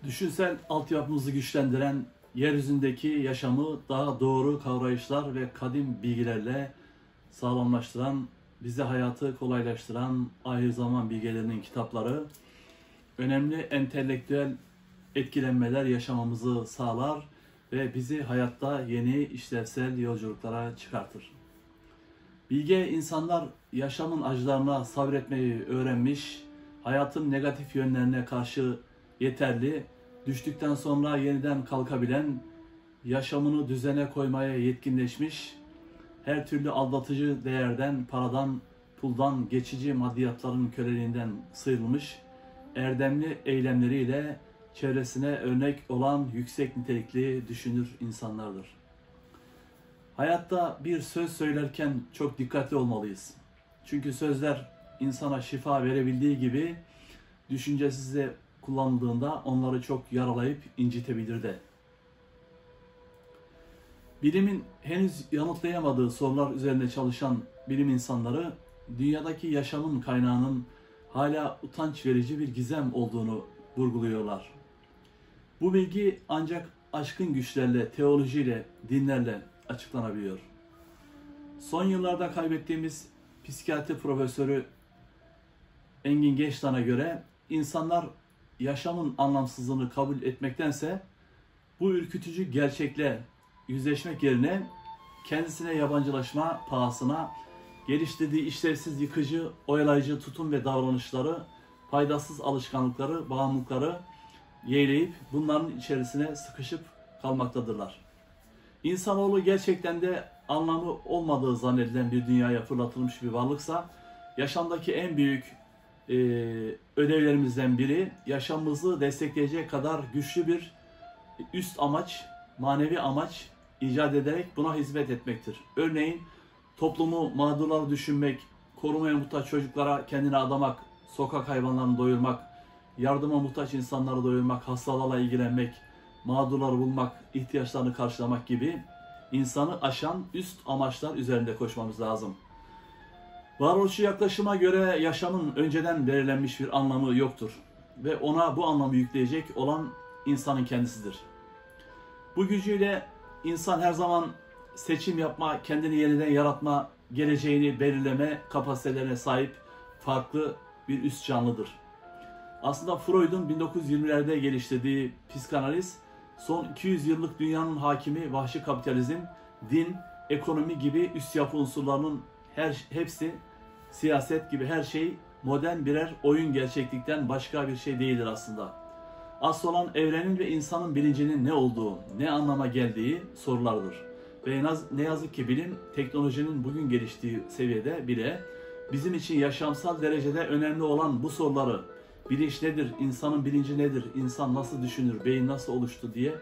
Düşünsel altyapımızı güçlendiren, yeryüzündeki yaşamı daha doğru kavrayışlar ve kadim bilgilerle sağlamlaştıran, bize hayatı kolaylaştıran Ahir Zaman Bilgelerinin kitapları, önemli entelektüel etkilenmeler yaşamamızı sağlar ve bizi hayatta yeni işlevsel yolculuklara çıkartır. Bilge insanlar yaşamın acılarına sabretmeyi öğrenmiş, hayatın negatif yönlerine karşı yeterli, düştükten sonra yeniden kalkabilen, yaşamını düzene koymaya yetkinleşmiş, her türlü aldatıcı değerden, paradan, puldan, geçici maddiyatların köleliğinden sıyrılmış, erdemli eylemleriyle çevresine örnek olan yüksek nitelikli düşünür insanlardır. Hayatta bir söz söylerken çok dikkatli olmalıyız. Çünkü sözler insana şifa verebildiği gibi düşüncesiz de kullanıldığında onları çok yaralayıp incitebilir de. Bilimin henüz yanıtlayamadığı sorular üzerine çalışan bilim insanları dünyadaki yaşamın kaynağının hala utanç verici bir gizem olduğunu vurguluyorlar. Bu bilgi ancak aşkın güçlerle, teolojiyle, dinlerle açıklanabiliyor. Son yıllarda kaybettiğimiz psikiyatri profesörü Engin Geçtan'a göre insanlar yaşamın anlamsızlığını kabul etmektense bu ürkütücü gerçekle yüzleşmek yerine kendisine yabancılaşma pahasına geliştirdiği işlevsiz, yıkıcı, oyalayıcı tutum ve davranışları, faydasız alışkanlıkları, bağımlılıkları yeğleyip bunların içerisine sıkışıp kalmaktadırlar. İnsanoğlu gerçekten de anlamı olmadığı zannedilen bir dünyaya fırlatılmış bir varlıksa, yaşamdaki en büyük ödevlerimizden biri yaşamımızı destekleyecek kadar güçlü bir üst amaç, manevi amaç icat ederek buna hizmet etmektir. Örneğin toplumu, mağdurları düşünmek, korumaya muhtaç çocuklara kendini adamak, sokak hayvanlarını doyurmak, yardıma muhtaç insanları doyurmak, hastalarla ilgilenmek, mağdurları bulmak, ihtiyaçlarını karşılamak gibi insanı aşan üst amaçlar üzerinde koşmamız lazım. Varoluşçu yaklaşıma göre yaşamın önceden belirlenmiş bir anlamı yoktur ve ona bu anlamı yükleyecek olan insanın kendisidir. Bu gücüyle insan her zaman seçim yapma, kendini yeniden yaratma, geleceğini belirleme kapasitelerine sahip farklı bir üst canlıdır. Aslında Freud'un 1920'lerde geliştirdiği psikanaliz, son 200 yıllık dünyanın hakimi vahşi kapitalizm, din, ekonomi gibi üst yapı unsurlarının hepsi, siyaset gibi her şey modern birer oyun gerçeklikten başka bir şey değildir aslında. Asıl olan evrenin ve insanın bilincinin ne olduğu, ne anlama geldiği sorulardır. Ve ne yazık ki bilim, teknolojinin bugün geliştiği seviyede bile bizim için yaşamsal derecede önemli olan bu soruları, bilinç nedir, insanın bilinci nedir, insan nasıl düşünür, beyin nasıl oluştu diye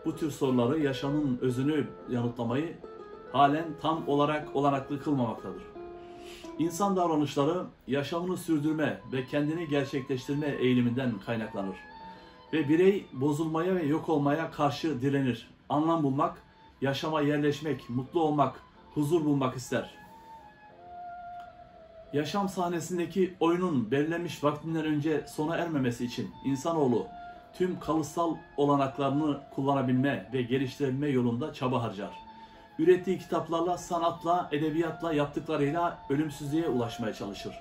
bu tür soruları, yaşamın özünü yanıtlamayı halen tam olarak olanaklı kılmamaktadır. İnsan davranışları yaşamını sürdürme ve kendini gerçekleştirme eğiliminden kaynaklanır. Ve birey bozulmaya ve yok olmaya karşı direnir. Anlam bulmak, yaşama yerleşmek, mutlu olmak, huzur bulmak ister. Yaşam sahnesindeki oyunun belirlenmiş vaktinden önce sona ermemesi için insanoğlu tüm kalıtsal olanaklarını kullanabilme ve geliştirebilme yolunda çaba harcar. Ürettiği kitaplarla, sanatla, edebiyatla, yaptıklarıyla ölümsüzlüğe ulaşmaya çalışır.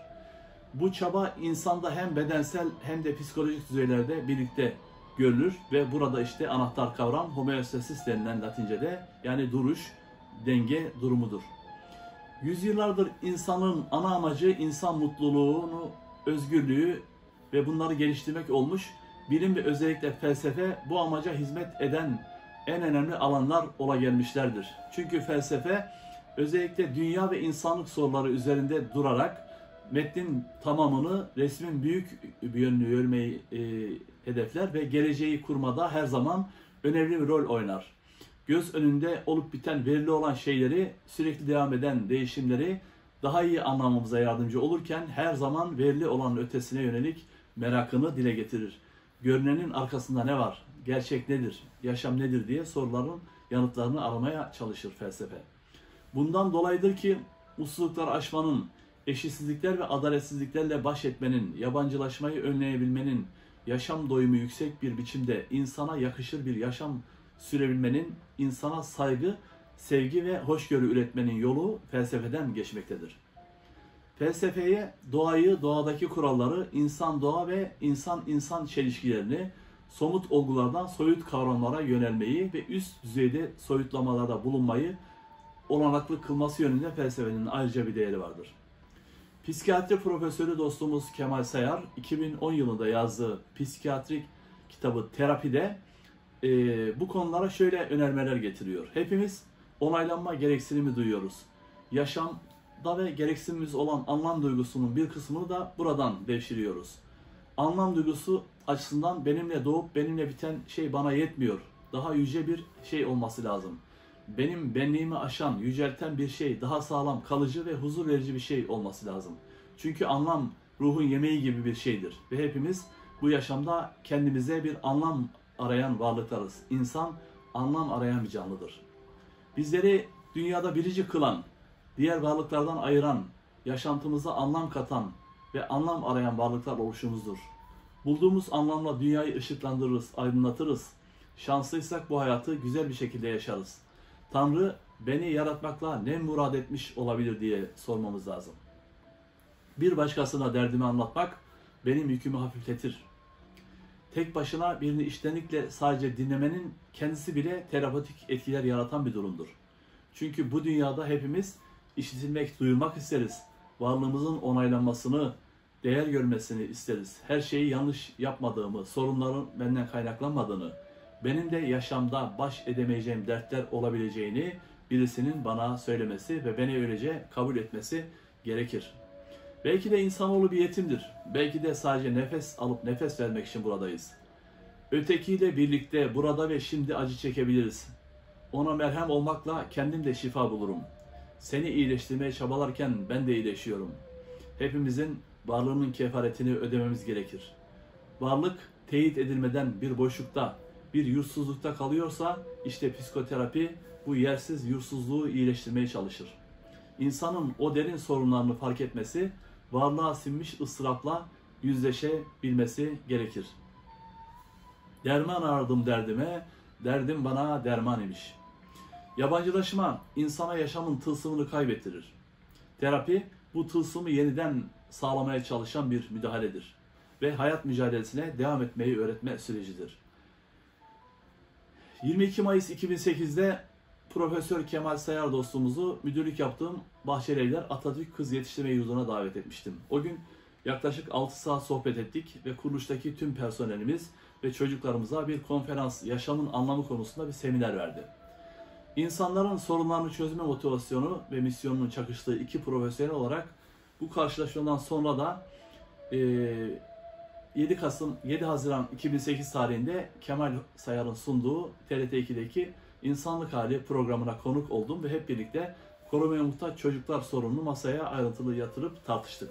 Bu çaba insanda hem bedensel hem de psikolojik düzeylerde birlikte görülür ve burada işte anahtar kavram homeostasis denilen Latince'de, yani duruş, denge durumudur. Yüzyıllardır insanın ana amacı insan mutluluğunu, özgürlüğü ve bunları geliştirmek olmuş. Bilim ve özellikle felsefe bu amaca hizmet eden en önemli alanlar ola gelmişlerdir. Çünkü felsefe özellikle dünya ve insanlık soruları üzerinde durarak metnin tamamını, resmin büyük bir yönünü görmeyi hedefler ve geleceği kurmada her zaman önemli bir rol oynar. Göz önünde olup biten, verili olan şeyleri, sürekli devam eden değişimleri daha iyi anlamamıza yardımcı olurken her zaman verili olanın ötesine yönelik merakını dile getirir. Görünenin arkasında ne var? Gerçek nedir? Yaşam nedir diye soruların yanıtlarını aramaya çalışır felsefe. Bundan dolayıdır ki mutsuzlukları aşmanın, eşitsizlikler ve adaletsizliklerle baş etmenin, yabancılaşmayı önleyebilmenin, yaşam doyumu yüksek bir biçimde insana yakışır bir yaşam sürebilmenin, insana saygı, sevgi ve hoşgörü üretmenin yolu felsefeden geçmektedir. Felsefeye doğayı, doğadaki kuralları, insan doğa ve insan çelişkilerini, somut olgulardan soyut kavramlara yönelmeyi ve üst düzeyde soyutlamalarda bulunmayı olanaklı kılması yönünde felsefenin ayrıca bir değeri vardır. Psikiyatri profesörü dostumuz Kemal Sayar, 2010 yılında yazdığı psikiyatrik kitabı Terapi'de bu konulara şöyle önermeler getiriyor. Hepimiz onaylanma gereksinimi duyuyoruz. Yaşamda ve gereksinimimiz olan anlam duygusunun bir kısmını da buradan devşiriyoruz. Anlam duygusu açısından benimle doğup benimle biten şey bana yetmiyor. Daha yüce bir şey olması lazım. Benim benliğimi aşan, yücelten bir şey, daha sağlam, kalıcı ve huzur verici bir şey olması lazım. Çünkü anlam ruhun yemeği gibi bir şeydir. Ve hepimiz bu yaşamda kendimize bir anlam arayan varlıklarız. İnsan anlam arayan bir canlıdır. Bizleri dünyada biricik kılan, diğer varlıklardan ayıran, yaşantımıza anlam katan ve anlam arayan varlıklar oluşumuzdur. Bulduğumuz anlamla dünyayı ışıklandırırız, aydınlatırız. Şanslıysak bu hayatı güzel bir şekilde yaşarız. Tanrı beni yaratmakla ne murad etmiş olabilir diye sormamız lazım. Bir başkasına derdimi anlatmak benim yükümü hafifletir. Tek başına birini içtenlikle sadece dinlemenin kendisi bile terapötik etkiler yaratan bir durumdur. Çünkü bu dünyada hepimiz işitilmek, duyulmak isteriz. Varlığımızın onaylanmasını, değer görmesini isteriz. Her şeyi yanlış yapmadığımı, sorunların benden kaynaklanmadığını, benim de yaşamda baş edemeyeceğim dertler olabileceğini birisinin bana söylemesi ve beni öylece kabul etmesi gerekir. Belki de insanoğlu bir yetimdir. Belki de sadece nefes alıp nefes vermek için buradayız. Ötekiyle birlikte burada ve şimdi acı çekebiliriz. Ona merhem olmakla kendim de şifa bulurum. Seni iyileştirmeye çabalarken ben de iyileşiyorum. Hepimizin varlığının kefaretini ödememiz gerekir. Varlık teyit edilmeden bir boşlukta, bir yursuzlukta kalıyorsa işte psikoterapi bu yersiz yursuzluğu iyileştirmeye çalışır. İnsanın o derin sorunlarını fark etmesi, varlığa sinmiş ıstırapla yüzleşebilmesi gerekir. Derman aradım derdime, derdim bana derman imiş. Yabancılaşma insana yaşamın tılsımını kaybettirir. Terapi bu tılsımı yeniden sağlamaya çalışan bir müdahaledir ve hayat mücadelesine devam etmeyi öğretme sürecidir. 22 Mayıs 2008'de Profesör Kemal Sayar dostumuzu müdürlük yaptığım Bahçelievler Atatürk Kız Yetiştirme Yurdu'na davet etmiştim. O gün yaklaşık 6 saat sohbet ettik ve kuruluştaki tüm personelimiz ve çocuklarımıza bir konferans, yaşamın anlamı konusunda bir seminer verdi. İnsanların sorunlarını çözme motivasyonu ve misyonunun çakıştığı iki profesyonel olarak bu karşılaşmadan sonra da 7 Haziran 2008 tarihinde Kemal Sayar'ın sunduğu TRT 2'deki İnsanlık Hali programına konuk oldum ve hep birlikte korumaya muhtaç çocuklar sorununu masaya ayrıntılı yatırıp tartıştık.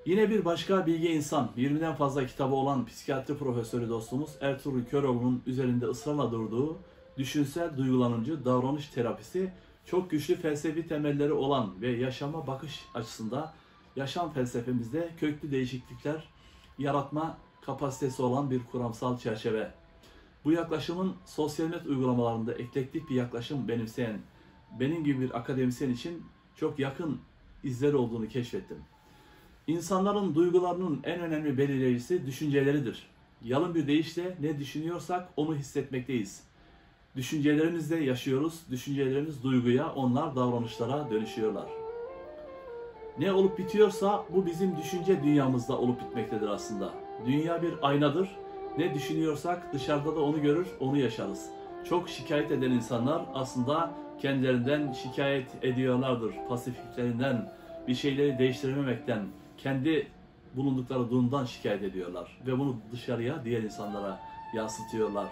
Yine bir başka bilge insan, 20'den fazla kitabı olan psikiyatri profesörü dostumuz Ertuğrul Köroğlu'nun üzerinde ısrarla durduğu düşünsel duygulanıcı davranış terapisi çok güçlü felsefi temelleri olan ve yaşama bakış açısında yaşam felsefemizde köklü değişiklikler yaratma kapasitesi olan bir kuramsal çerçeve. Bu yaklaşımın sosyal medya uygulamalarında eklektik bir yaklaşım benimseyen, benim gibi bir akademisyen için çok yakın izleri olduğunu keşfettim. İnsanların duygularının en önemli belirleyicisi düşünceleridir. Yalın bir deyişle ne düşünüyorsak onu hissetmekteyiz. Düşüncelerimizle yaşıyoruz, düşüncelerimiz duyguya, onlar davranışlara dönüşüyorlar. Ne olup bitiyorsa bu bizim düşünce dünyamızda olup bitmektedir aslında. Dünya bir aynadır. Ne düşünüyorsak dışarıda da onu görür, onu yaşarız. Çok şikayet eden insanlar aslında kendilerinden şikayet ediyorlardır. Pasifiklerinden, bir şeyleri değiştirememekten, kendi bulundukları durumdan şikayet ediyorlar. Ve bunu dışarıya, diğer insanlara yansıtıyorlar.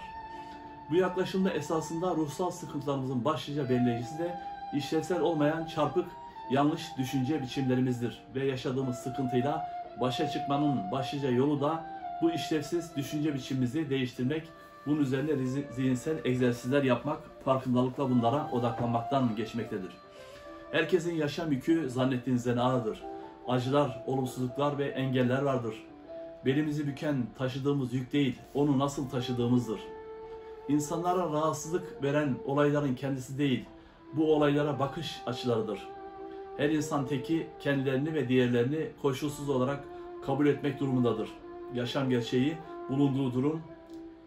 Bu yaklaşımda esasında ruhsal sıkıntılarımızın başlıca belirleyicisi de işlevsel olmayan çarpık, yanlış düşünce biçimlerimizdir. Ve yaşadığımız sıkıntıyla başa çıkmanın başlıca yolu da bu işlevsiz düşünce biçimimizi değiştirmek, bunun üzerine zihinsel egzersizler yapmak, farkındalıkla bunlara odaklanmaktan geçmektedir. Herkesin yaşam yükü zannettiğinizden ağırdır. Acılar, olumsuzluklar ve engeller vardır. belimizi büken taşıdığımız yük değil, onu nasıl taşıdığımızdır. İnsanlara rahatsızlık veren olayların kendisi değil, bu olaylara bakış açılarıdır. Her insan teki kendilerini ve diğerlerini koşulsuz olarak kabul etmek durumundadır. Yaşam gerçeği, bulunduğu durum,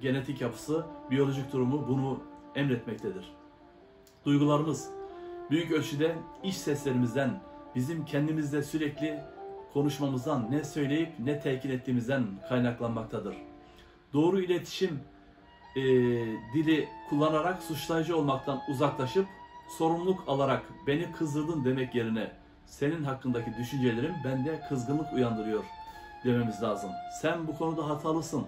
genetik yapısı, biyolojik durumu bunu emretmektedir. Duygularımız büyük ölçüde iç seslerimizden, bizim kendimizle sürekli konuşmamızdan, ne söyleyip ne telkin ettiğimizden kaynaklanmaktadır. Doğru iletişim dili kullanarak suçlayıcı olmaktan uzaklaşıp sorumluluk alarak beni kızdırdın demek yerine senin hakkındaki düşüncelerim bende kızgınlık uyandırıyor dememiz lazım. Sen bu konuda hatalısın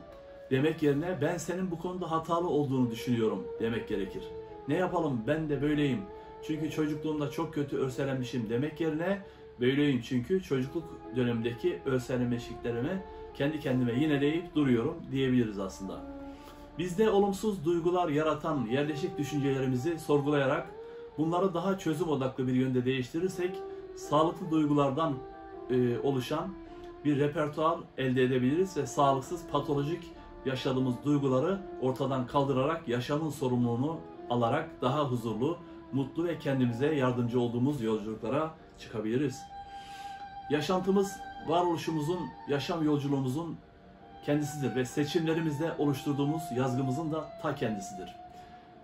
demek yerine ben senin bu konuda hatalı olduğunu düşünüyorum demek gerekir. Ne yapalım, ben de böyleyim çünkü çocukluğumda çok kötü örselenmişim demek yerine böyleyim çünkü çocukluk dönemindeki örselenmişliklerimi kendi kendime yineleyip duruyorum diyebiliriz aslında. Bizde olumsuz duygular yaratan yerleşik düşüncelerimizi sorgulayarak bunları daha çözüm odaklı bir yönde değiştirirsek sağlıklı duygulardan oluşan bir repertuar elde edebiliriz ve sağlıksız, patolojik yaşadığımız duyguları ortadan kaldırarak yaşamın sorumluluğunu alarak daha huzurlu, mutlu ve kendimize yardımcı olduğumuz yolculuklara çıkabiliriz. Yaşantımız varoluşumuzun, yaşam yolculuğumuzun kendisidir ve seçimlerimizle oluşturduğumuz yazgımızın da ta kendisidir.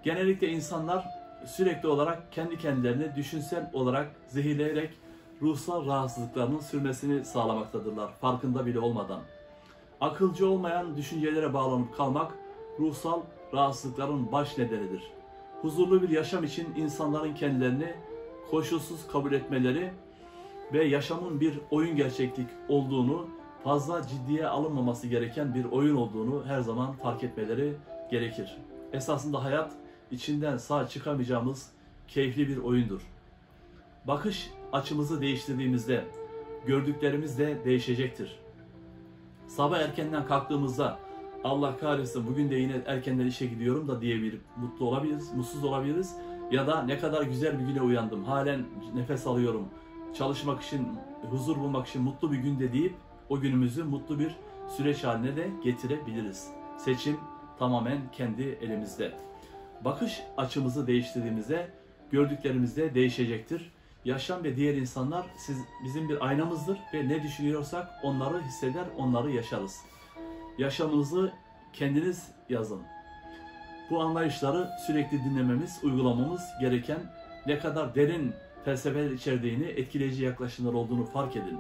Genellikle insanlar sürekli olarak kendi kendilerini düşünsel olarak zehirleyerek ruhsal rahatsızlıklarının sürmesini sağlamaktadırlar, farkında bile olmadan. Akılcı olmayan düşüncelere bağlanıp kalmak, ruhsal rahatsızlıkların baş nedenidir. Huzurlu bir yaşam için insanların kendilerini koşulsuz kabul etmeleri ve yaşamın bir oyun gerçeklik olduğunu, fazla ciddiye alınmaması gereken bir oyun olduğunu her zaman fark etmeleri gerekir. Esasında hayat, içinden sağ çıkamayacağımız keyifli bir oyundur. Bakış açımızı değiştirdiğimizde gördüklerimiz de değişecektir. Sabah erkenden kalktığımızda Allah kahretsin bugün de yine erkenden işe gidiyorum da diyebilip mutlu olabiliriz, mutsuz olabiliriz. Ya da ne kadar güzel bir güne uyandım, halen nefes alıyorum, çalışmak için, huzur bulmak için mutlu bir günde deyip o günümüzü mutlu bir süreç haline de getirebiliriz. Seçim tamamen kendi elimizde. Bakış açımızı değiştirdiğimizde gördüklerimiz de değişecektir. Yaşam ve diğer insanlar bizim bir aynamızdır ve ne düşünüyorsak onları hisseder, onları yaşarız. Yaşamınızı kendiniz yazın. Bu anlayışları sürekli dinlememiz, uygulamamız gereken ne kadar derin felsefeler içerdiğini, etkileyici yaklaşımlar olduğunu fark edin.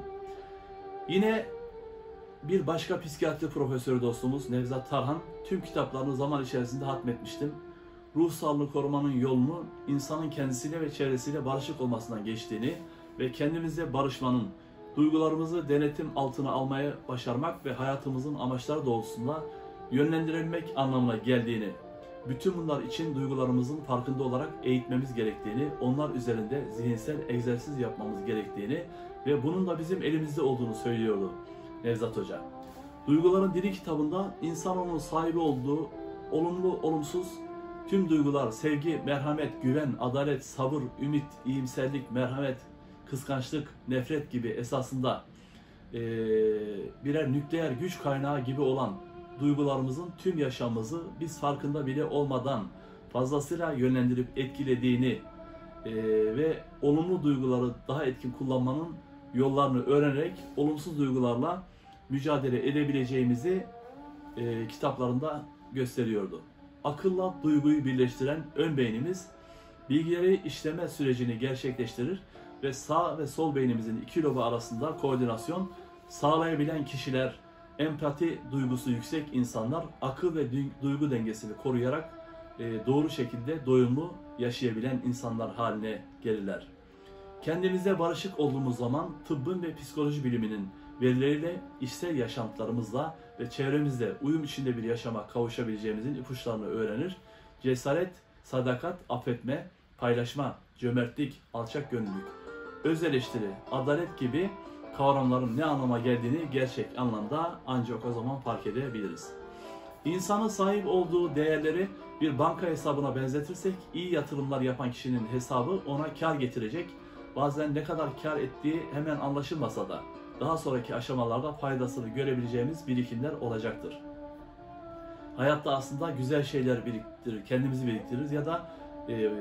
Yine bir başka psikiyatri profesörü dostumuz Nevzat Tarhan tüm kitaplarını zaman içerisinde hatmetmiştim. Ruh sağlığını korumanın yolunu insanın kendisiyle ve çevresiyle barışık olmasından geçtiğini ve kendimizle barışmanın, duygularımızı denetim altına almaya başarmak ve hayatımızın amaçları doğrultusunda yönlendirilmek anlamına geldiğini, bütün bunlar için duygularımızın farkında olarak eğitmemiz gerektiğini, onlar üzerinde zihinsel egzersiz yapmamız gerektiğini ve bunun da bizim elimizde olduğunu söylüyordu Nevzat Hoca. Duyguların Dili kitabında insanoğlunun sahibi olduğu olumlu, olumsuz tüm duygular, sevgi, merhamet, güven, adalet, sabır, ümit, iyimserlik, merhamet, kıskançlık, nefret gibi esasında birer nükleer güç kaynağı gibi olan duygularımızın tüm yaşamımızı biz farkında bile olmadan fazlasıyla yönlendirip etkilediğini ve olumlu duyguları daha etkin kullanmanın yollarını öğrenerek olumsuz duygularla mücadele edebileceğimizi kitaplarında gösteriyordu. Akılla duyguyu birleştiren ön beynimiz bilgileri işleme sürecini gerçekleştirir ve sağ ve sol beynimizin iki lobu arasında koordinasyon sağlayabilen kişiler, empati duygusu yüksek insanlar akıl ve duygu dengesini koruyarak doğru şekilde doyumlu yaşayabilen insanlar haline gelirler. Kendimizle barışık olduğumuz zaman tıbbın ve psikoloji biliminin verileriyle içsel yaşantılarımızla ve çevremizle uyum içinde bir yaşama kavuşabileceğimizin ipuçlarını öğrenir. Cesaret, sadakat, affetme, paylaşma, cömertlik, alçak gönüllülük, öz eleştiri, adalet gibi kavramların ne anlama geldiğini gerçek anlamda ancak o zaman fark edebiliriz. İnsanın sahip olduğu değerleri bir banka hesabına benzetirsek iyi yatırımlar yapan kişinin hesabı ona kar getirecek. Bazen ne kadar kar ettiği hemen anlaşılmasa da daha sonraki aşamalarda faydasını görebileceğimiz birikimler olacaktır. Hayatta aslında güzel şeyler biriktirir, kendimizi biriktiririz ya da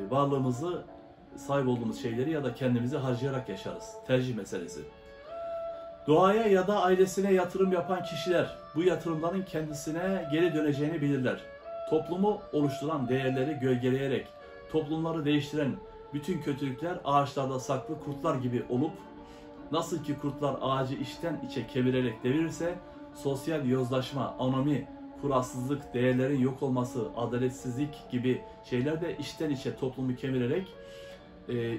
varlığımızı, sahip olduğumuz şeyleri ya da kendimizi harcayarak yaşarız. Tercih meselesi. Doğaya ya da ailesine yatırım yapan kişiler bu yatırımların kendisine geri döneceğini bilirler. Toplumu oluşturan değerleri gölgeleyerek toplumları değiştiren bütün kötülükler ağaçlarda saklı kurtlar gibi olup, nasıl ki kurtlar ağacı içten içe kemirerek devirirse, sosyal yozlaşma, anomi, kuralsızlık, değerlerin yok olması, adaletsizlik gibi şeyler de içten içe toplumu kemirerek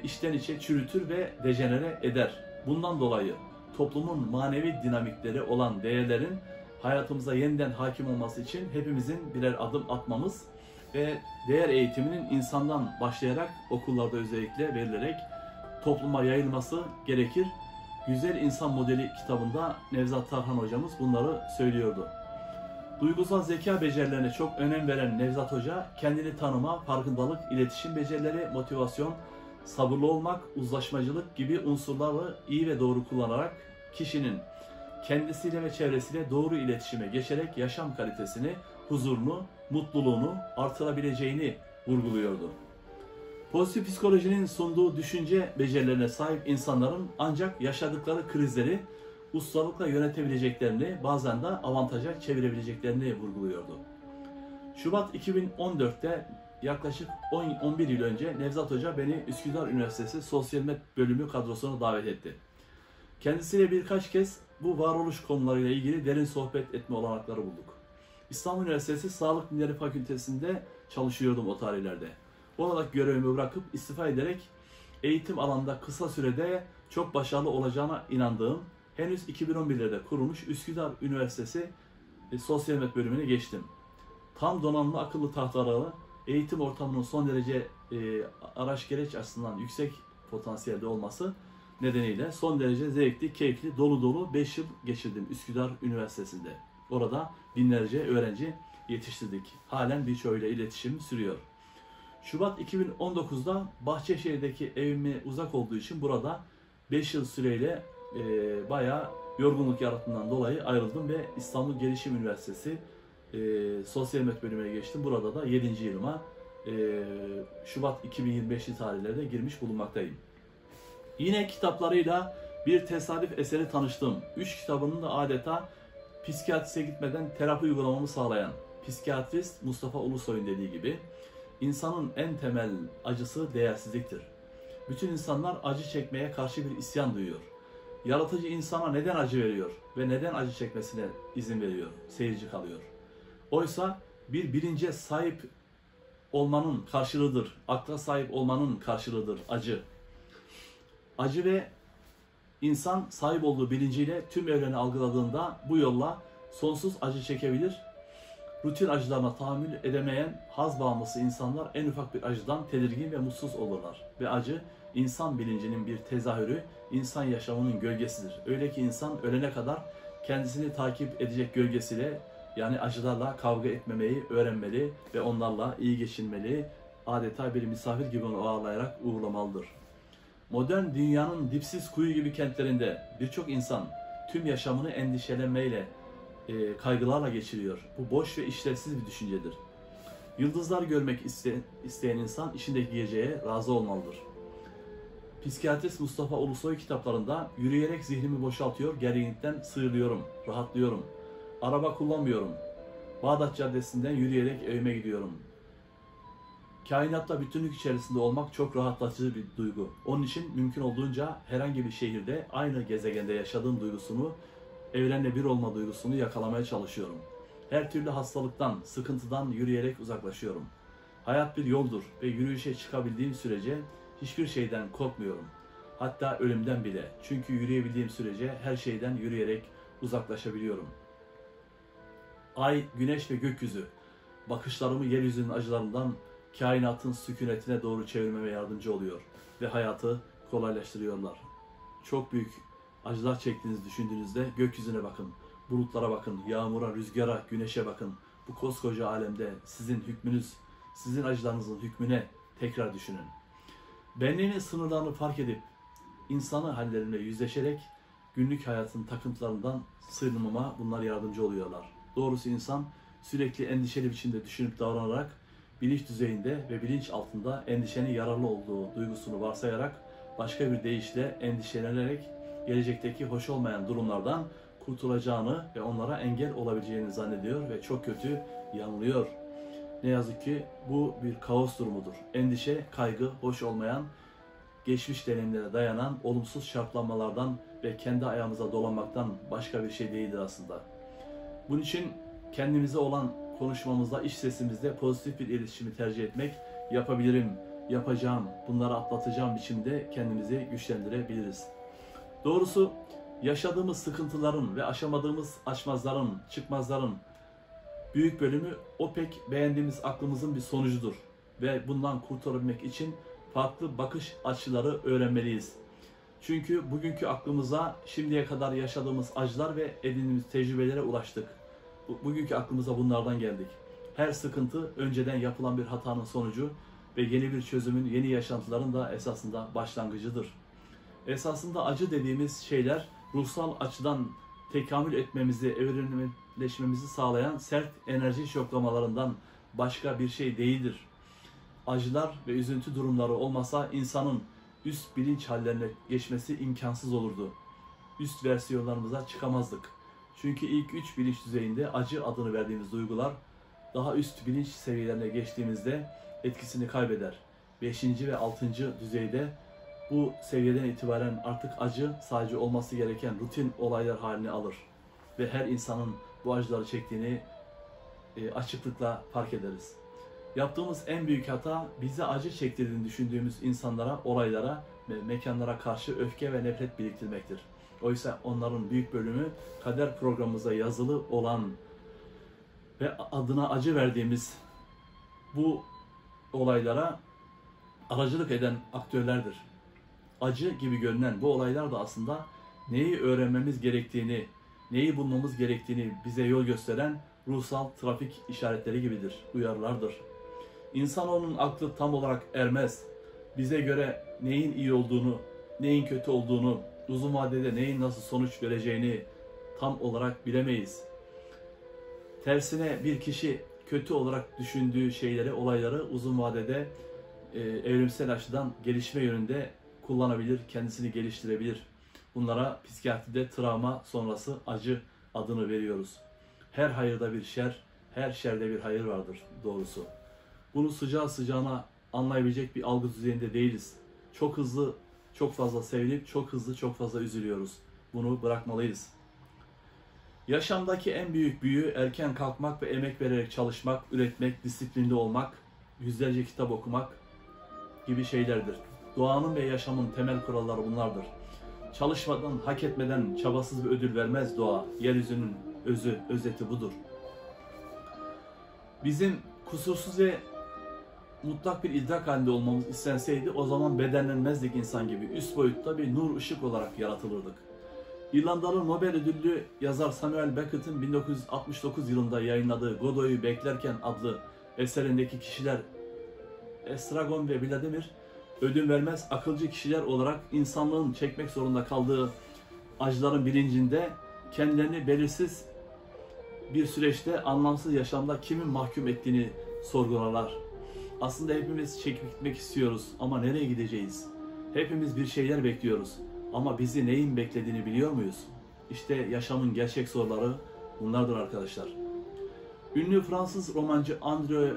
içten içe çürütür ve dejenere eder. Bundan dolayı toplumun manevi dinamikleri olan değerlerin hayatımıza yeniden hakim olması için hepimizin birer adım atmamız ve değer eğitiminin insandan başlayarak okullarda özellikle verilerek topluma yayılması gerekir. Güzel İnsan Modeli kitabında Nevzat Tarhan hocamız bunları söylüyordu. Duygusal zeka becerilerine çok önem veren Nevzat Hoca, kendini tanıma, farkındalık, iletişim becerileri, motivasyon, sabırlı olmak, uzlaşmacılık gibi unsurları iyi ve doğru kullanarak kişinin kendisiyle ve çevresiyle doğru iletişime geçerek yaşam kalitesini, huzurunu, mutluluğunu artırabileceğini vurguluyordu. Pozitif psikolojinin sunduğu düşünce becerilerine sahip insanların ancak yaşadıkları krizleri ustalıkla yönetebileceklerini, bazen de avantaja çevirebileceklerini vurguluyordu. Şubat 2014'te yaklaşık 11 yıl önce Nevzat Hoca beni Üsküdar Üniversitesi Sosyal Med bölümü kadrosuna davet etti. Kendisiyle birkaç kez bu varoluş konularıyla ilgili derin sohbet etme olanakları bulduk. İstanbul Üniversitesi Sağlık Bilimleri Fakültesi'nde çalışıyordum o tarihlerde. Oradaki görevimi bırakıp istifa ederek eğitim alanında kısa sürede çok başarılı olacağına inandığım, henüz 2011'lerde kurulmuş Üsküdar Üniversitesi Sosyal Med bölümüne geçtim. Tam donanımlı akıllı tahtaları, eğitim ortamının son derece araç gereç açısından yüksek potansiyelde olması nedeniyle son derece zevkli, keyifli, dolu dolu 5 yıl geçirdim Üsküdar Üniversitesi'nde. Orada binlerce öğrenci yetiştirdik. Halen birçoğuyla iletişim sürüyor. Şubat 2019'da Bahçeşehir'deki evime uzak olduğu için burada 5 yıl süreyle bayağı yorgunluk yarattığından dolayı ayrıldım ve İstanbul Gelişim Üniversitesi Sosyal Med bölümüne geçtim. Burada da 7. yılıma Şubat 2025'li tarihlerde girmiş bulunmaktayım. Yine kitaplarıyla bir tesadüf eseri tanıştım. 3 kitabının da adeta psikiyatriste gitmeden terapi uygulamamı sağlayan psikiyatrist Mustafa Ulusoy'un dediği gibi, insanın en temel acısı değersizliktir. Bütün insanlar acı çekmeye karşı bir isyan duyuyor. Yaratıcı insana neden acı veriyor ve neden acı çekmesine izin veriyor, seyirci kalıyor. Oysa bir bilince sahip olmanın karşılığıdır, akla sahip olmanın karşılığıdır acı. Acı ve insan sahip olduğu bilinciyle tüm evreni algıladığında bu yolla sonsuz acı çekebilir. Rutin acılarına tahammül edemeyen haz bağımlısı insanlar en ufak bir acıdan tedirgin ve mutsuz olurlar. Ve acı, insan bilincinin bir tezahürü, insan yaşamının gölgesidir. Öyle ki insan ölene kadar kendisini takip edecek gölgesiyle, yani acılarla kavga etmemeyi öğrenmeli ve onlarla iyi geçinmeli, adeta bir misafir gibi onu ağırlayarak uğurlamalıdır. Modern dünyanın dipsiz kuyu gibi kentlerinde birçok insan tüm yaşamını endişelenmeyle, kaygılarla geçiriyor. Bu boş ve işlevsiz bir düşüncedir. Yıldızlar görmek isteyen insan içindeki geceye razı olmalıdır. Psikiyatrist Mustafa Ulusoy kitaplarında yürüyerek zihnimi boşaltıyor, gerginlikten sıyrılıyorum, rahatlıyorum. Araba kullanmıyorum. Bağdat Caddesi'nden yürüyerek evime gidiyorum. Kainatla bütünlük içerisinde olmak çok rahatlatıcı bir duygu. Onun için mümkün olduğunca herhangi bir şehirde aynı gezegende yaşadığım duygusunu, evrenle bir olma duygusunu yakalamaya çalışıyorum. Her türlü hastalıktan, sıkıntıdan yürüyerek uzaklaşıyorum. Hayat bir yoldur ve yürüyüşe çıkabildiğim sürece hiçbir şeyden korkmuyorum. Hatta ölümden bile. Çünkü yürüyebildiğim sürece her şeyden yürüyerek uzaklaşabiliyorum. Ay, güneş ve gökyüzü bakışlarımı yeryüzünün acılarından kainatın sükunetine doğru çevirmeme yardımcı oluyor ve hayatı kolaylaştırıyorlar. Çok büyük acılar çektiğinizi düşündüğünüzde gökyüzüne bakın, bulutlara bakın, yağmura, rüzgara, güneşe bakın. Bu koskoca alemde sizin hükmünüz, sizin acılarınızın hükmüne tekrar düşünün. Benliğinin sınırlarını fark edip insanı hallerinle yüzleşerek günlük hayatın takıntılarından sıyrılmama bunlar yardımcı oluyorlar. Doğrusu insan sürekli endişeli biçimde düşünüp davranarak bilinç düzeyinde ve bilinç altında endişenin yararlı olduğu duygusunu varsayarak başka bir deyişle endişelenerek gelecekteki hoş olmayan durumlardan kurtulacağını ve onlara engel olabileceğini zannediyor ve çok kötü yanılıyor. Ne yazık ki bu bir kaos durumudur. Endişe, kaygı, hoş olmayan, geçmiş deneyimlere dayanan olumsuz şartlanmalardan ve kendi ayağımıza dolanmaktan başka bir şey değildir aslında. Bunun için kendimize olan konuşmamızda, iç sesimizde pozitif bir iletişimi tercih etmek, yapabilirim, yapacağım, bunları atlatacağım biçimde kendimizi güçlendirebiliriz. Doğrusu yaşadığımız sıkıntıların ve aşamadığımız aşmazların, çıkmazların büyük bölümü o pek beğendiğimiz aklımızın bir sonucudur. Ve bundan kurtulabilmek için farklı bakış açıları öğrenmeliyiz. Çünkü bugünkü aklımıza şimdiye kadar yaşadığımız acılar ve edindiğimiz tecrübelere ulaştık. Bugünkü aklımıza bunlardan geldik. Her sıkıntı önceden yapılan bir hatanın sonucu ve yeni bir çözümün, yeni yaşantıların da esasında başlangıcıdır. Esasında acı dediğimiz şeyler ruhsal açıdan tekamül etmemizi, evrimleşmemizi sağlayan sert enerji şoklamalarından başka bir şey değildir. Acılar ve üzüntü durumları olmasa insanın üst bilinç hallerine geçmesi imkansız olurdu. Üst versiyonlarımıza çıkamazdık. Çünkü ilk 3 bilinç düzeyinde acı adını verdiğimiz duygular daha üst bilinç seviyelerine geçtiğimizde etkisini kaybeder. 5. ve 6. düzeyde bu seviyeden itibaren artık acı sadece olması gereken rutin olaylar haline alır. Ve her insanın bu acıları çektiğini açıklıkla fark ederiz. Yaptığımız en büyük hata bize acı çektirdiğini düşündüğümüz insanlara, olaylara ve mekanlara karşı öfke ve nefret biriktirmektir. Oysa onların büyük bölümü kader programımıza yazılı olan ve adına acı verdiğimiz bu olaylara aracılık eden aktörlerdir. Acı gibi görünen bu olaylar da aslında neyi öğrenmemiz gerektiğini, neyi bulmamız gerektiğini bize yol gösteren ruhsal trafik işaretleri gibidir, uyarılardır. İnsanoğlunun aklı tam olarak ermez. Bize göre neyin iyi olduğunu, neyin kötü olduğunu, uzun vadede neyin nasıl sonuç vereceğini tam olarak bilemeyiz. Tersine bir kişi kötü olarak düşündüğü şeyleri, olayları uzun vadede evrimsel açıdan gelişme yönünde kullanabilir, kendisini geliştirebilir. Bunlara psikiyatride travma sonrası acı adını veriyoruz. Her hayırda bir şer, her şerde bir hayır vardır doğrusu. Bunu sıcağı sıcağına anlayabilecek bir algı düzeyinde değiliz. Çok hızlı, çok fazla sevilip çok hızlı, çok fazla üzülüyoruz. Bunu bırakmalıyız. Yaşamdaki en büyük büyü erken kalkmak ve emek vererek çalışmak, üretmek, disiplinli olmak, yüzlerce kitap okumak gibi şeylerdir. Doğanın ve yaşamın temel kuralları bunlardır. Çalışmadan, hak etmeden çabasız bir ödül vermez doğa. Yeryüzünün özeti budur. Bizim kusursuz ve mutlak bir idrak halinde olmamız istenseydi o zaman bedenlenmezdik insan gibi. Üst boyutta bir nur ışık olarak yaratılırdık. İrlandalı Nobel ödüllü yazar Samuel Beckett'in 1969 yılında yayınladığı Godot'u Beklerken adlı eserindeki kişiler Estragon ve Vladimir ödün vermez akılcı kişiler olarak insanlığın çekmek zorunda kaldığı acıların bilincinde kendilerini belirsiz bir süreçte anlamsız yaşamda kimin mahkum ettiğini sorgularlar. Aslında hepimiz çekip gitmek istiyoruz ama nereye gideceğiz? Hepimiz bir şeyler bekliyoruz ama bizi neyin beklediğini biliyor muyuz? İşte yaşamın gerçek soruları bunlardır arkadaşlar. Ünlü Fransız romancı André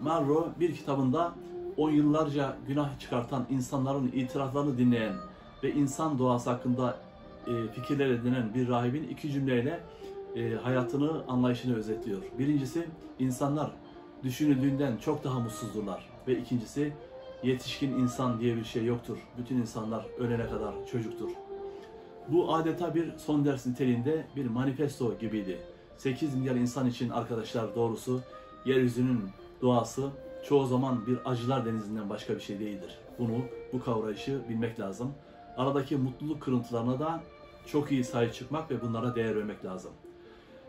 Malraux bir kitabında 10 yıllarca günah çıkartan insanların itiraflarını dinleyen ve insan doğası hakkında fikirler edinen bir rahibin iki cümleyle hayatını, anlayışını özetliyor. Birincisi, insanlar düşünüldüğünden çok daha mutsuzdurlar. Ve ikincisi, yetişkin insan diye bir şey yoktur. Bütün insanlar ölene kadar çocuktur. Bu adeta bir son ders niteliğinde bir manifesto gibiydi. 8 milyar insan için arkadaşlar doğrusu yeryüzünün doğası çoğu zaman bir acılar denizinden başka bir şey değildir. Bu kavrayışı bilmek lazım. Aradaki mutluluk kırıntılarına da çok iyi sahip çıkmak ve bunlara değer vermek lazım.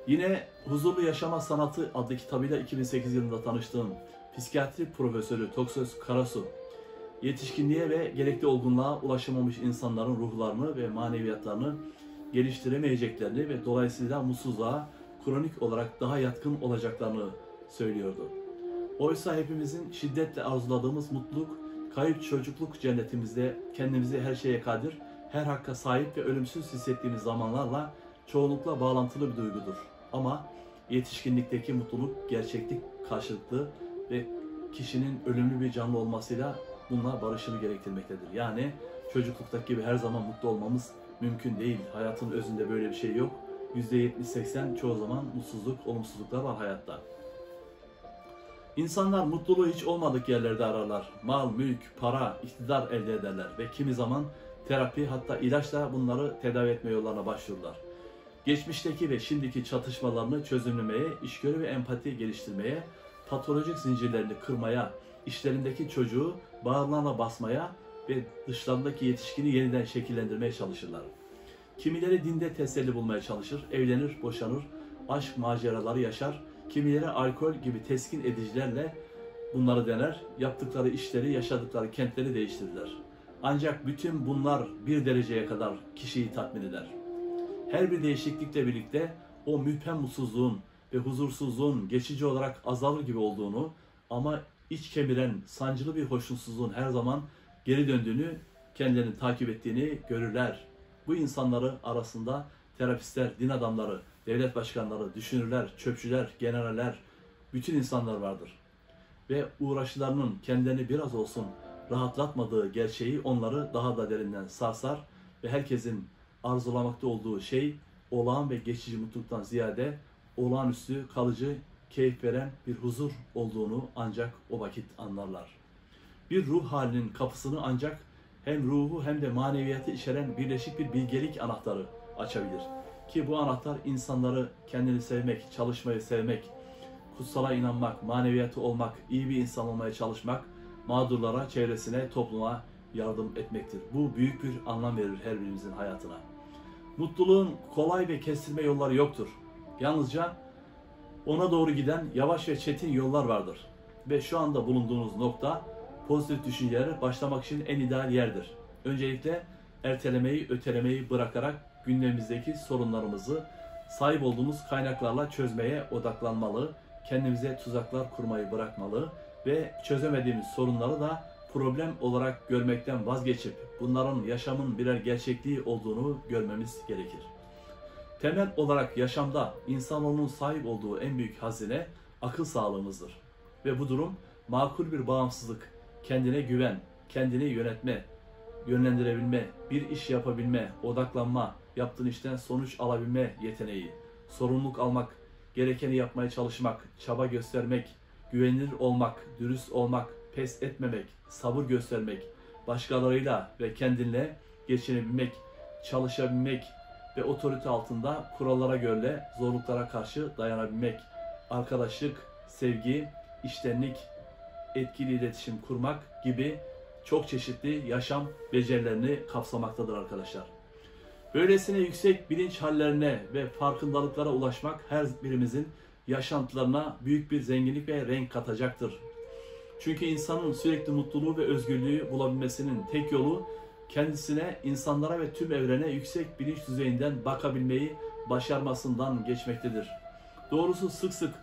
Yine Huzurlu Yaşama Sanatı adlı kitabıyla 2008 yılında tanıştığım psikiyatri profesörü Toksöz Karasu, yetişkinliğe ve gerekli olgunluğa ulaşamamış insanların ruhlarını ve maneviyatlarını geliştiremeyeceklerini ve dolayısıyla mutsuzluğa kronik olarak daha yatkın olacaklarını söylüyordu. Oysa hepimizin şiddetle arzuladığımız mutluluk, kayıp çocukluk cennetimizde kendimizi her şeye kadir, her hakka sahip ve ölümsüz hissettiğimiz zamanlarla çoğunlukla bağlantılı bir duygudur. Ama yetişkinlikteki mutluluk gerçeklik karşılıklı ve kişinin ölümlü bir canlı olmasıyla bununla barışını gerektirmektedir. Yani çocukluktaki gibi her zaman mutlu olmamız mümkün değil. Hayatın özünde böyle bir şey yok. %70-80 çoğu zaman mutsuzluk, olumsuzluklar var hayatta. İnsanlar mutluluğu hiç olmadık yerlerde ararlar. Mal, mülk, para, iktidar elde ederler ve kimi zaman terapi hatta ilaçla bunları tedavi etme yollarına başvururlar. Geçmişteki ve şimdiki çatışmalarını çözümlemeye, içgörü ve empati geliştirmeye, patolojik zincirlerini kırmaya, işlerindeki çocuğu bağırlarına basmaya ve dışlarındaki yetişkini yeniden şekillendirmeye çalışırlar. Kimileri dinde teselli bulmaya çalışır, evlenir, boşanır, aşk maceraları yaşar, kimileri alkol gibi teskin edicilerle bunları dener, yaptıkları işleri, yaşadıkları kentleri değiştirirler. Ancak bütün bunlar bir dereceye kadar kişiyi tatmin eder. Her bir değişiklikle birlikte o müphem mutsuzluğun ve huzursuzluğun geçici olarak azalır gibi olduğunu ama iç kemiren sancılı bir hoşnutsuzluğun her zaman geri döndüğünü, kendilerini takip ettiğini görürler. Bu insanları arasında terapistler, din adamları, devlet başkanları, düşünürler, çöpçüler, generaller, bütün insanlar vardır. Ve uğraşlarının kendilerini biraz olsun rahatlatmadığı gerçeği onları daha da derinden sarsar ve herkesin arzulamakta olduğu şey olağan ve geçici mutluluktan ziyade olağanüstü, kalıcı, keyif veren bir huzur olduğunu ancak o vakit anlarlar. Bir ruh halinin kapısını ancak hem ruhu hem de maneviyatı içeren birleşik bir bilgelik anahtarı açabilir. Ki bu anahtar insanları kendini sevmek, çalışmayı sevmek, kutsala inanmak, maneviyatı olmak, iyi bir insan olmaya çalışmak, mağdurlara, çevresine, topluma yardım etmektir. Bu büyük bir anlam verir her birimizin hayatına. Mutluluğun kolay ve kestirme yolları yoktur. Yalnızca ona doğru giden yavaş ve çetin yollar vardır. Ve şu anda bulunduğunuz nokta pozitif düşüncelere başlamak için en ideal yerdir. Öncelikle ertelemeyi, ötelemeyi bırakarak gündemimizdeki sorunlarımızı sahip olduğumuz kaynaklarla çözmeye odaklanmalı, kendimize tuzaklar kurmayı bırakmalı ve çözemediğimiz sorunları da problem olarak görmekten vazgeçip bunların yaşamın birer gerçekliği olduğunu görmemiz gerekir. Temel olarak yaşamda insanoğlunun sahip olduğu en büyük hazine akıl sağlığımızdır. Ve bu durum makul bir bağımsızlık, kendine güven, kendini yönetme, yönlendirebilme, bir iş yapabilme, odaklanma, yaptığın işten sonuç alabilme yeteneği, sorumluluk almak, gerekeni yapmaya çalışmak, çaba göstermek, güvenilir olmak, dürüst olmak, pes etmemek, sabır göstermek, başkalarıyla ve kendinle geçinebilmek, çalışabilmek ve otorite altında kurallara göre zorluklara karşı dayanabilmek, arkadaşlık, sevgi, içtenlik, etkili iletişim kurmak gibi çok çeşitli yaşam becerilerini kapsamaktadır arkadaşlar. Böylesine yüksek bilinç hallerine ve farkındalıklara ulaşmak her birimizin yaşantılarına büyük bir zenginlik ve renk katacaktır. Çünkü insanın sürekli mutluluğu ve özgürlüğü bulabilmesinin tek yolu kendisine, insanlara ve tüm evrene yüksek bilinç düzeyinden bakabilmeyi başarmasından geçmektedir. Doğrusu sık sık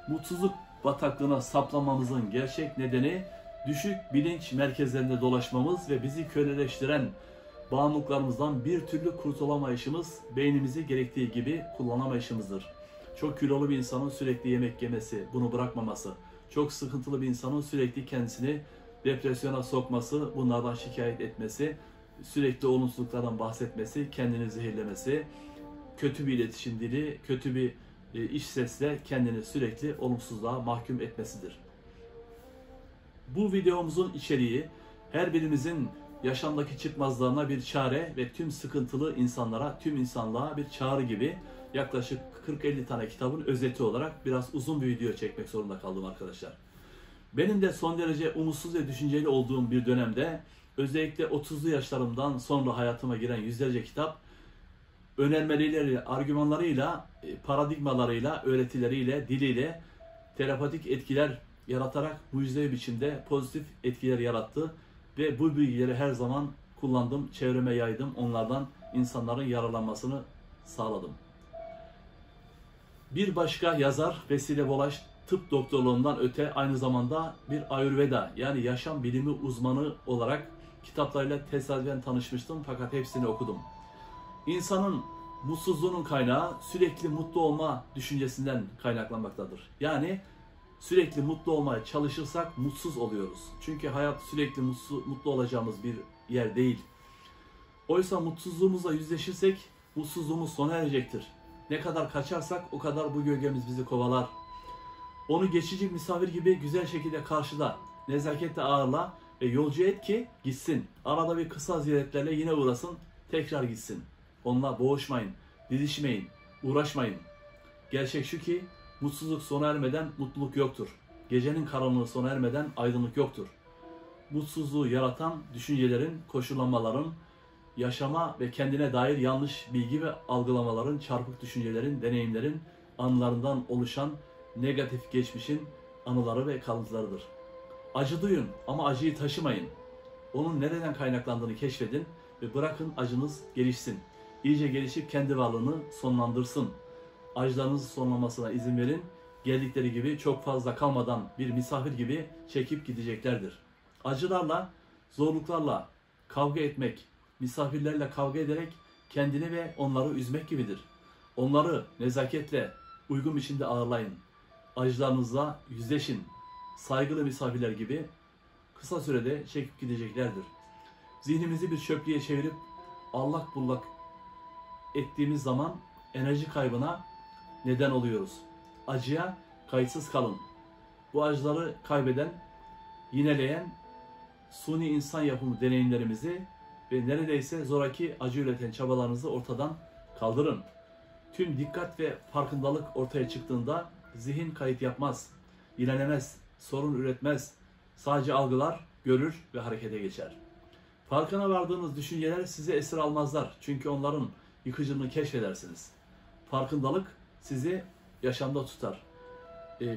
mutsuzluk bataklığına saplamamızın gerçek nedeni düşük bilinç merkezlerinde dolaşmamız ve bizi köleleştiren bağımlılıklarımızdan bir türlü kurtulamayışımız, beynimizi gerektiği gibi kullanamayışımızdır. Çok kilolu bir insanın sürekli yemek yemesi, bunu bırakmaması, çok sıkıntılı bir insanın sürekli kendisini depresyona sokması, bunlardan şikayet etmesi, sürekli olumsuzluklardan bahsetmesi, kendini zehirlemesi, kötü bir iletişim dili, kötü bir iş sesle kendini sürekli olumsuzluğa mahkum etmesidir. Bu videomuzun içeriği her birimizin yaşamdaki çıkmazlarına bir çare ve tüm sıkıntılı insanlara, tüm insanlığa bir çağrı gibi yaklaşık 40-50 tane kitabın özeti olarak biraz uzun bir video çekmek zorunda kaldım arkadaşlar. Benim de son derece umutsuz ve düşünceli olduğum bir dönemde özellikle 30'lu yaşlarımdan sonra hayatıma giren yüzlerce kitap önermeleriyle, argümanlarıyla, paradigmalarıyla, öğretileriyle, diliyle terapatik etkiler yaratarak mucizevi biçimde pozitif etkiler yarattı ve bu bilgileri her zaman kullandım, çevreme yaydım, onlardan insanların yararlanmasını sağladım. Bir başka yazar Vesile Bolaş, tıp doktorluğundan öte aynı zamanda bir Ayurveda yani yaşam bilimi uzmanı olarak kitaplarıyla tesadüfen tanışmıştım fakat hepsini okudum. İnsanın mutsuzluğunun kaynağı sürekli mutlu olma düşüncesinden kaynaklanmaktadır. Yani sürekli mutlu olmaya çalışırsak mutsuz oluyoruz. Çünkü hayat sürekli mutlu olacağımız bir yer değil. Oysa mutsuzluğumuzla yüzleşirsek mutsuzluğumuz sona erecektir. Ne kadar kaçarsak o kadar bu gölgemiz bizi kovalar. Onu geçici misafir gibi güzel şekilde karşıla, nezaketle ağırla ve yolcu et ki gitsin. Arada bir kısa ziyaretlerle yine uğrasın, tekrar gitsin. Onunla boğuşmayın, didişmeyin, uğraşmayın. Gerçek şu ki mutsuzluk sona ermeden mutluluk yoktur. Gecenin karanlığı sona ermeden aydınlık yoktur. Mutsuzluğu yaratan düşüncelerin, koşullanmaların, yaşama ve kendine dair yanlış bilgi ve algılamaların, çarpık düşüncelerin, deneyimlerin, anılarından oluşan negatif geçmişin anıları ve kalıntılarıdır. Acı duyun ama acıyı taşımayın. Onun nereden kaynaklandığını keşfedin ve bırakın acınız gelişsin. İyice gelişip kendi varlığını sonlandırsın. Acılarınızı sonlanmasına izin verin. Geldikleri gibi çok fazla kalmadan bir misafir gibi çekip gideceklerdir. Acılarla, zorluklarla kavga etmek, misafirlerle kavga ederek kendini ve onları üzmek gibidir. Onları nezaketle, uygun biçimde ağırlayın. Acılarınızla yüzleşin. Saygılı misafirler gibi kısa sürede çekip gideceklerdir. Zihnimizi bir çöplüğe çevirip allak bullak ettiğimiz zaman enerji kaybına neden oluyoruz. Acıya kayıtsız kalın. Bu acıları kaybeden, yineleyen, suni insan yapımı deneyimlerimizi ve neredeyse zoraki acı üreten çabalarınızı ortadan kaldırın. Tüm dikkat ve farkındalık ortaya çıktığında zihin kayıt yapmaz, yinelemez, sorun üretmez. Sadece algılar, görür ve harekete geçer. Farkına vardığınız düşünceler sizi esir almazlar. Çünkü onların yıkıcılığını keşfedersiniz. Farkındalık sizi yaşamda tutar.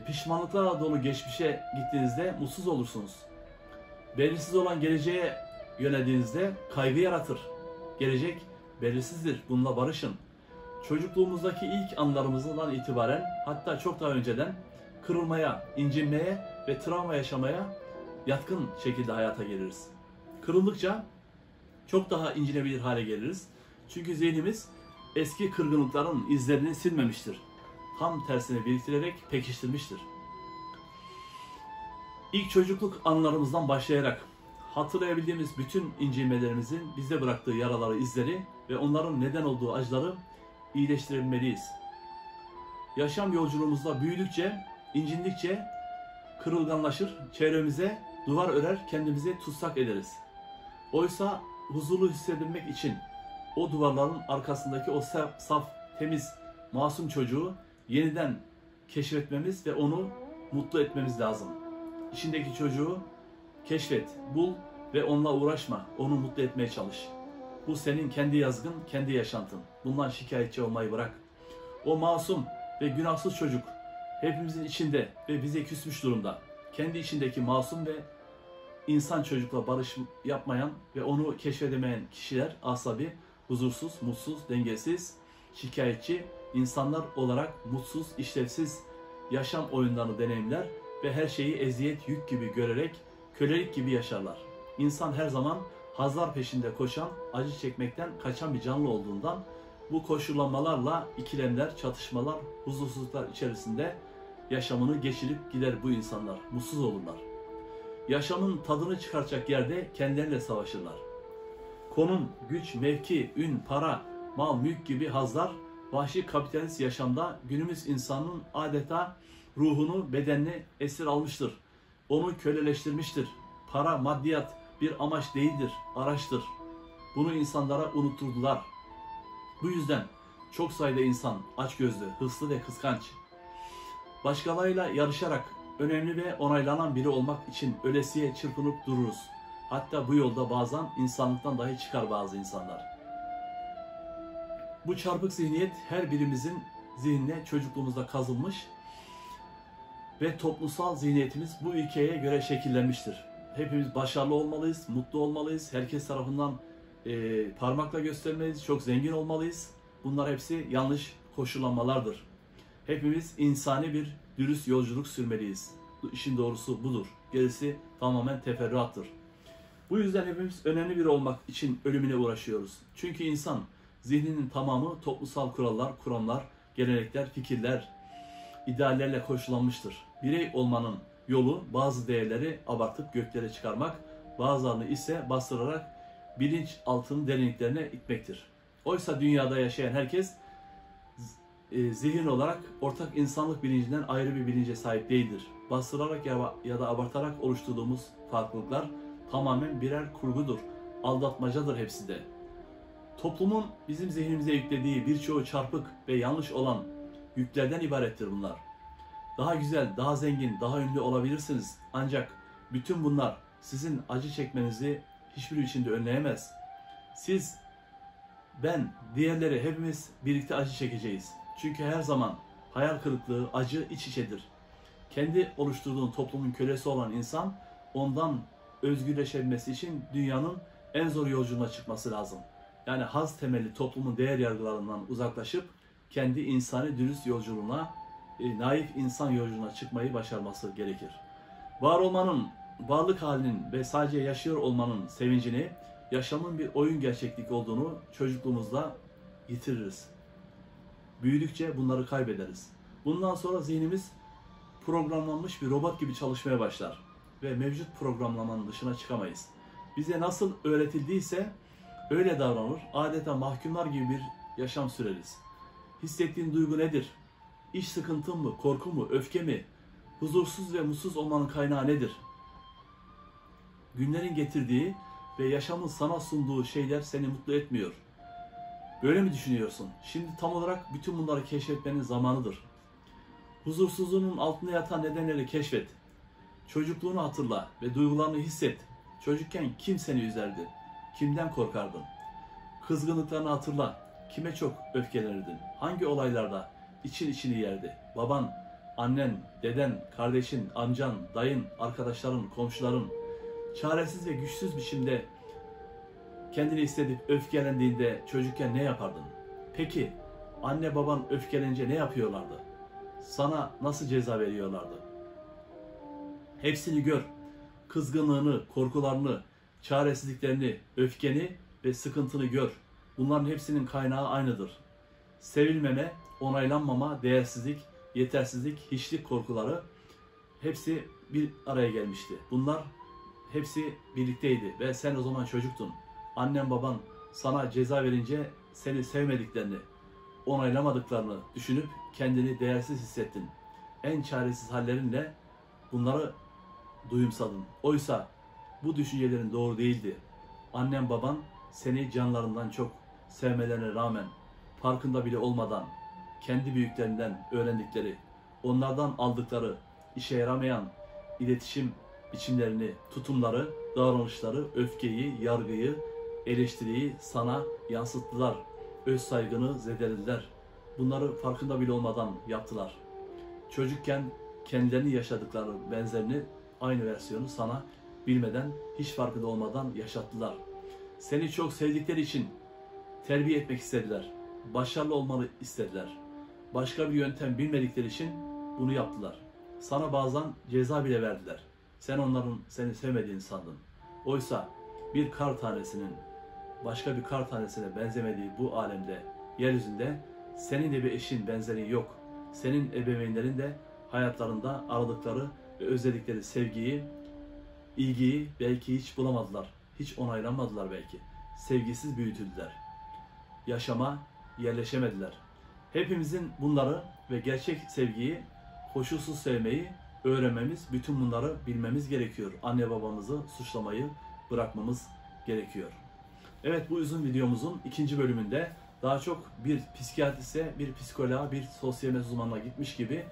Pişmanlıklarla dolu geçmişe gittiğinizde mutsuz olursunuz. Belirsiz olan geleceğe yöneldiğinizde kaygı yaratır. Gelecek belirsizdir. Bununla barışın. Çocukluğumuzdaki ilk anılarımızdan itibaren hatta çok daha önceden kırılmaya, incinmeye ve travma yaşamaya yatkın şekilde hayata geliriz. Kırıldıkça çok daha incinebilir hale geliriz. Çünkü zihnimiz eski kırgınlıkların izlerini silmemiştir. Tam tersine biriktirerek pekiştirmiştir. İlk çocukluk anılarımızdan başlayarak hatırlayabildiğimiz bütün incinmelerimizin bizde bıraktığı yaraları, izleri ve onların neden olduğu acıları iyileştirebilmeliyiz. Yaşam yolculuğumuzda büyüdükçe, incindikçe kırılganlaşır, çevremize duvar örer, kendimizi tutsak ederiz. Oysa huzurlu hissedilmek için o duvarların arkasındaki o saf, temiz, masum çocuğu yeniden keşfetmemiz ve onu mutlu etmemiz lazım. İçindeki çocuğu keşfet, bul ve onunla uğraşma, onu mutlu etmeye çalış. Bu senin kendi yazgın, kendi yaşantın. Bundan şikayetçi olmayı bırak. O masum ve günahsız çocuk hepimizin içinde ve bize küsmüş durumda. Kendi içindeki masum ve insan çocukla barış yapmayan ve onu keşfedemeyen kişiler asabi, huzursuz, mutsuz, dengesiz, şikayetçi insanlar olarak mutsuz, işlevsiz yaşam oyunlarını deneyimler ve her şeyi eziyet, yük gibi görerek kölelik gibi yaşarlar. İnsan her zaman hazlar peşinde koşan, acı çekmekten kaçan bir canlı olduğundan bu koşullanmalarla ikilemler, çatışmalar, huzursuzluklar içerisinde yaşamını geçirip gider bu insanlar. Mutsuz olurlar. Yaşamın tadını çıkaracak yerde kendileriyle savaşırlar. Konum, güç, mevki, ün, para, mal, mülk gibi hazlar vahşi kapitalist yaşamda günümüz insanının adeta ruhunu, bedenini esir almıştır. Onu köleleştirmiştir. Para, maddiyat bir amaç değildir, araçtır. Bunu insanlara unutturdular. Bu yüzden çok sayıda insan açgözlü, hırslı ve kıskanç. Başkalarıyla yarışarak önemli ve onaylanan biri olmak için ölesiye çırpınıp dururuz. Hatta bu yolda bazen insanlıktan dahi çıkar bazı insanlar. Bu çarpık zihniyet her birimizin zihnine çocukluğumuzda kazılmış ve toplumsal zihniyetimiz bu ilkeye göre şekillenmiştir. Hepimiz başarılı olmalıyız, mutlu olmalıyız, herkes tarafından parmakla göstermeliyiz, çok zengin olmalıyız. bunlar hepsi yanlış koşullanmalardır. Hepimiz insani bir dürüst yolculuk sürmeliyiz. İşin doğrusu budur. Gerisi tamamen teferruattır. Bu yüzden hepimiz önemli biri olmak için ölümüne uğraşıyoruz. Çünkü insan zihninin tamamı toplumsal kurallar, kuramlar, gelenekler, fikirler, ideallerle koşullanmıştır. Birey olmanın yolu bazı değerleri abartıp göklere çıkarmak, bazılarını ise bastırarak bilinçaltının derinliklerine itmektir. Oysa dünyada yaşayan herkes zihin olarak ortak insanlık bilincinden ayrı bir bilince sahip değildir. Bastırarak ya da abartarak oluşturduğumuz farklılıklar tamamen birer kurgudur, aldatmacadır hepsi de. Toplumun bizim zihnimize yüklediği birçoğu çarpık ve yanlış olan yüklerden ibarettir bunlar. Daha güzel, daha zengin, daha ünlü olabilirsiniz. Ancak bütün bunlar sizin acı çekmenizi hiçbir biçimde önleyemez. Siz, ben, diğerleri hepimiz birlikte acı çekeceğiz. Çünkü her zaman hayal kırıklığı, acı iç içedir. Kendi oluşturduğun toplumun kölesi olan insan ondan özgürleşebilmesi için dünyanın en zor yolculuğuna çıkması lazım. Yani haz temelli toplumun değer yargılarından uzaklaşıp kendi insani dürüst yolculuğuna, naif insan yolculuğuna çıkmayı başarması gerekir. Var olmanın, varlık halinin ve sadece yaşıyor olmanın sevincini, yaşamın bir oyun gerçeklik olduğunu çocukluğumuzda yitiririz. Büyüdükçe bunları kaybederiz. Bundan sonra zihnimiz programlanmış bir robot gibi çalışmaya başlar ve mevcut programlamanın dışına çıkamayız. Bize nasıl öğretildiyse öyle davranır, adeta mahkumlar gibi bir yaşam süreriz. Hissettiğin duygu nedir? İş sıkıntın mı, korku mu, öfke mi? Huzursuz ve mutsuz olmanın kaynağı nedir? Günlerin getirdiği ve yaşamın sana sunduğu şeyler seni mutlu etmiyor. Böyle mi düşünüyorsun? Şimdi tam olarak bütün bunları keşfetmenin zamanıdır. Huzursuzluğunun altında yatan nedenleri keşfet. Çocukluğunu hatırla ve duygularını hisset. Çocukken kim seni üzerdi? Kimden korkardın? Kızgınlıklarını hatırla. Kime çok öfkelenirdin? Hangi olaylarda için içini yerdi? Baban, annen, deden, kardeşin, amcan, dayın, arkadaşların, komşuların çaresiz ve güçsüz biçimde kendini hissedip öfkelendiğinde çocukken ne yapardın? Peki anne baban öfkelenince ne yapıyorlardı? Sana nasıl ceza veriyorlardı? Hepsini gör. Kızgınlığını, korkularını, çaresizliklerini, öfkeni ve sıkıntını gör. Bunların hepsinin kaynağı aynıdır. Sevilmeme, onaylanmama, değersizlik, yetersizlik, hiçlik korkuları hepsi bir araya gelmişti. Bunlar hepsi birlikteydi ve sen o zaman çocuktun. Annen baban sana ceza verince seni sevmediklerini, onaylamadıklarını düşünüp kendini değersiz hissettin. En çaresiz hallerinle bunları duyumsadın. Oysa bu düşüncelerin doğru değildi. Annen baban seni canlarından çok sevmelerine rağmen farkında bile olmadan kendi büyüklerinden öğrendikleri, onlardan aldıkları işe yaramayan iletişim biçimlerini, tutumları, davranışları, öfkeyi, yargıyı, eleştiriyi sana yansıttılar. Öz saygını zedelediler. Bunları farkında bile olmadan yaptılar. Çocukken kendilerini yaşadıkları benzerini, aynı versiyonu sana bilmeden, hiç farkında olmadan yaşattılar. Seni çok sevdikleri için terbiye etmek istediler. Başarılı olmanı istediler. Başka bir yöntem bilmedikleri için bunu yaptılar. Sana bazen ceza bile verdiler. Sen onların seni sevmediğini sandın. Oysa bir kar tanesinin başka bir kar tanesine benzemediği bu alemde, yeryüzünde senin de bir eşin, benzerin yok. Senin ebeveynlerin de hayatlarında aradıkları ve özledikleri sevgiyi, ilgiyi belki hiç bulamadılar. Hiç onaylanmadılar belki. Sevgisiz büyütüldüler. Yaşama yerleşemediler. Hepimizin bunları ve gerçek sevgiyi, koşulsuz sevmeyi öğrenmemiz, bütün bunları bilmemiz gerekiyor. Anne babamızı suçlamayı bırakmamız gerekiyor. Evet, bu uzun videomuzun ikinci bölümünde daha çok bir psikiyatriste, bir psikoloğa, bir sosyal uzmanına gitmiş gibi